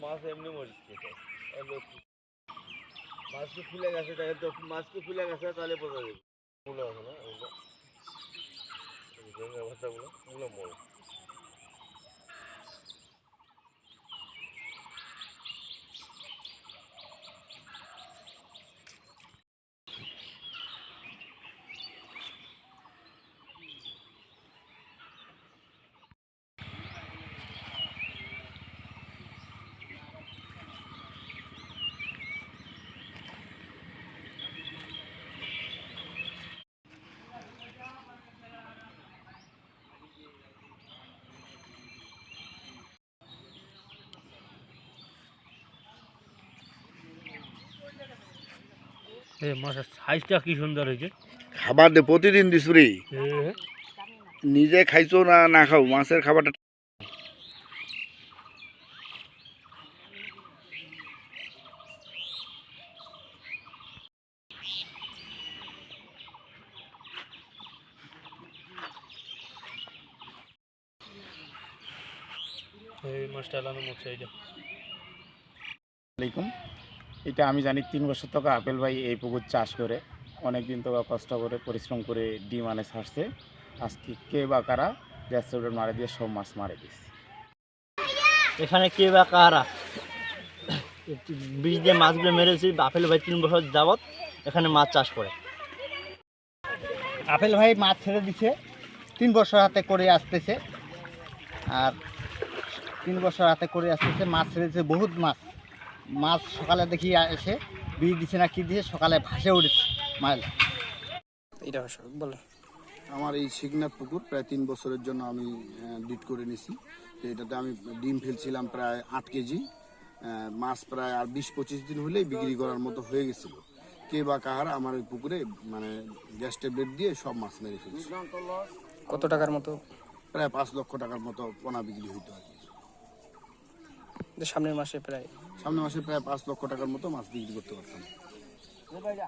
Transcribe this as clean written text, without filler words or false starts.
মাছ এমনি মরিচ্ছে তো মাছ কি ফুলে গেছে দেখেন তো মাছ কি ফুলে গেছে তাহলে বোঝা যাবে ফুলে আছে না ওগুলো ভেঙে ভাষাগুলো ওগুলো মরে মাছের সাইজটা কি সুন্দর হয়েছে খাবার দে প্রতিদিন দিছুরি নিজে খাইছো না না খাও মাছের খাবারটা এই মাছটা এলানো মরছে এইটা আসসালামাইকুম। এটা আমি জানি 3 বছর থেকে আপেল ভাই এই পুকুর চাষ করে অনেক দিন থেকে কষ্ট করে পরিশ্রম করে ডিম আনে ছাড়ছে। আজকে কে বা কারা রেস্টুরেন্ট মারে দিয়ে সব মাছ মারে দিচ্ছে। এখানে কে বা কারা বিষ দিয়ে মাছগুলো মেরেছি। আপেল ভাই 3 বছর যাবত এখানে মাছ চাষ করে। আপেল ভাই মাছ ছেড়ে দিছে 3 বছর হাতে করে আসতেছে, আর 3 বছর হাতে করে আসতেছে মাছ ছেড়েছে বহুত মাছ। মাছ সকালে দেখি এসে বিষ দিছে না কি দিছে সকালে ভাসে উঠেছে মাছ। এটা বলে আমার এই শিকনাথ পুকুর প্রায় 3 বছরের জন্য আমি ডিট করে নিছি। তো এটাতে আমি ডিম ফেলছিলাম প্রায় 8 কেজি, মাছ প্রায় আর 20-25 দিন হলেই বিক্রি করার মতো হয়ে গেছিল। কে বা কাহারা আমার এই পুকুরে মানে গ্যাস ট্যাবলেট দিয়ে সব মাছ মেরে ফেলছে। কত টাকার মতো? প্রায় 5 লক্ষ টাকার মতো পোনা বিক্রি হইতো আর কি। সামনের মাসে প্রায় 5 লক্ষ টাকার মতো মাছ বিক্রি করতে পারতাম।